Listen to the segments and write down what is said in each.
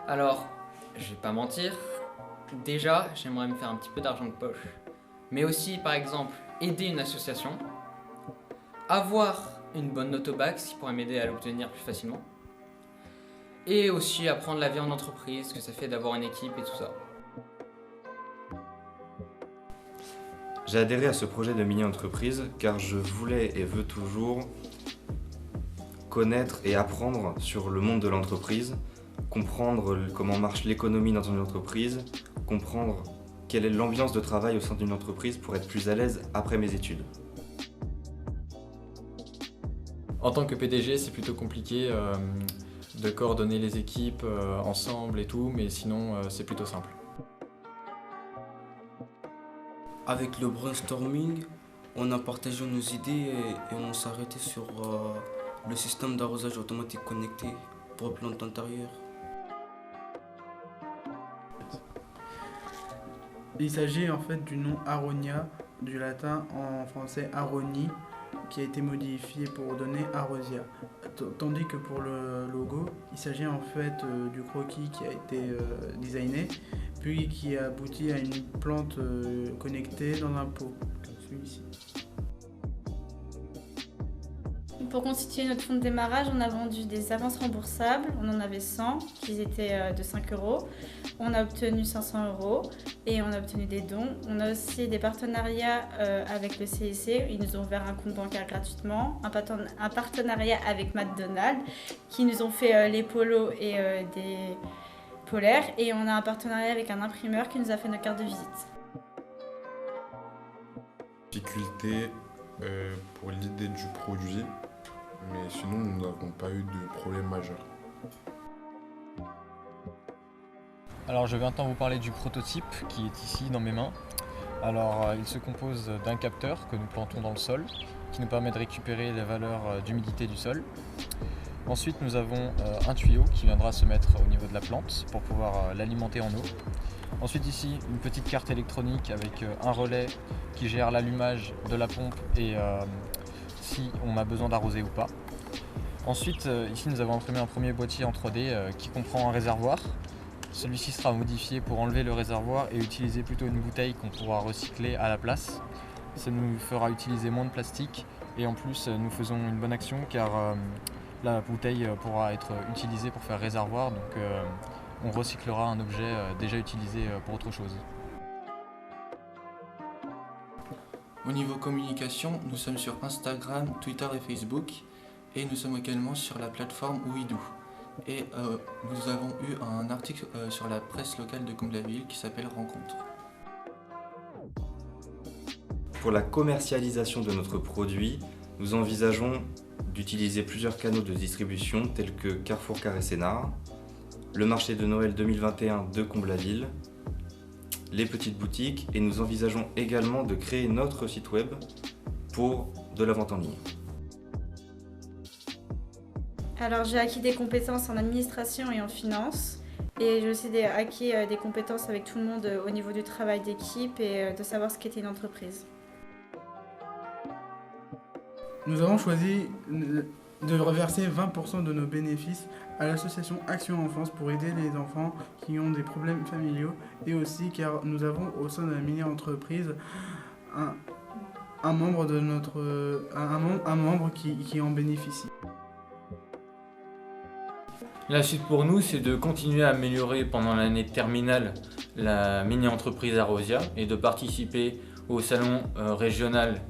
Alors, je vais pas mentir, déjà j'aimerais me faire un petit peu d'argent de poche, mais aussi par exemple aider une association, avoir une bonne note au bac, ce qui pourrait m'aider à l'obtenir plus facilement, et aussi apprendre la vie en entreprise, ce que ça fait d'avoir une équipe et tout ça. J'ai adhéré à ce projet de mini-entreprise car je voulais et veux toujours connaître et apprendre sur le monde de l'entreprise, comprendre comment marche l'économie dans une entreprise, comprendre quelle est l'ambiance de travail au sein d'une entreprise pour être plus à l'aise après mes études. En tant que PDG, c'est plutôt compliqué de coordonner les équipes ensemble et tout, mais sinon c'est plutôt simple. Avec le brainstorming, on a partagé nos idées et on s'est arrêté sur le système d'arrosage automatique connecté pour plantes intérieures. Il s'agit en fait du nom Aronia, du latin en français Aroni, qui a été modifié pour donner Arosia. Tandis que pour le logo, il s'agit en fait du croquis qui a été designé, puis qui a abouti à une plante connectée dans un pot, comme celui-ci. Pour constituer notre fonds de démarrage, on a vendu des avances remboursables. On en avait 100, qui étaient de 5 €. On a obtenu 500 € et on a obtenu des dons. On a aussi des partenariats avec le CIC. Ils nous ont ouvert un compte bancaire gratuitement. Un partenariat avec McDonald's qui nous ont fait les polos et des polaires. Et on a un partenariat avec un imprimeur qui nous a fait nos cartes de visite. Difficulté pour l'idée du produit, mais sinon nous n'avons pas eu de problème majeur. Alors je vais maintenant vous parler du prototype qui est ici dans mes mains. Alors il se compose d'un capteur que nous plantons dans le sol, qui nous permet de récupérer les valeurs d'humidité du sol. Ensuite nous avons un tuyau qui viendra se mettre au niveau de la plante pour pouvoir l'alimenter en eau. Ensuite ici une petite carte électronique avec un relais qui gère l'allumage de la pompe et si on a besoin d'arroser ou pas. Ensuite ici nous avons imprimé un premier boîtier en 3D qui comprend un réservoir. Celui-ci sera modifié pour enlever le réservoir et utiliser plutôt une bouteille qu'on pourra recycler à la place. Ça nous fera utiliser moins de plastique et en plus nous faisons une bonne action car la bouteille pourra être utilisée pour faire réservoir, donc on recyclera un objet déjà utilisé pour autre chose. Au niveau communication, nous sommes sur Instagram, Twitter et Facebook et nous sommes également sur la plateforme Ouidou. Et nous avons eu un article sur la presse locale de Comble-la-Ville qui s'appelle Rencontre. Pour la commercialisation de notre produit, nous envisageons d'utiliser plusieurs canaux de distribution tels que Carrefour Carré Sénart, le marché de Noël 2021 de Comble-la-Ville, les petites boutiques et nous envisageons également de créer notre site web pour de la vente en ligne. Alors j'ai acquis des compétences en administration et en finance. Et j'ai aussi acquis des compétences avec tout le monde au niveau du travail d'équipe et de savoir ce qu'était une entreprise. Nous avons choisi de reverser 20% de nos bénéfices à l'association Action Enfance pour aider les enfants qui ont des problèmes familiaux et aussi car nous avons au sein de la mini-entreprise un membre qui en bénéficie. La suite pour nous, c'est de continuer à améliorer pendant l'année terminale la mini-entreprise Arosia et de participer au salon régional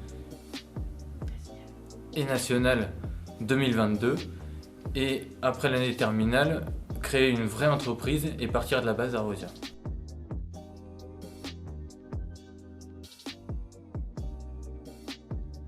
et national 2022 et après l'année terminale, créer une vraie entreprise et partir de la base Arosia.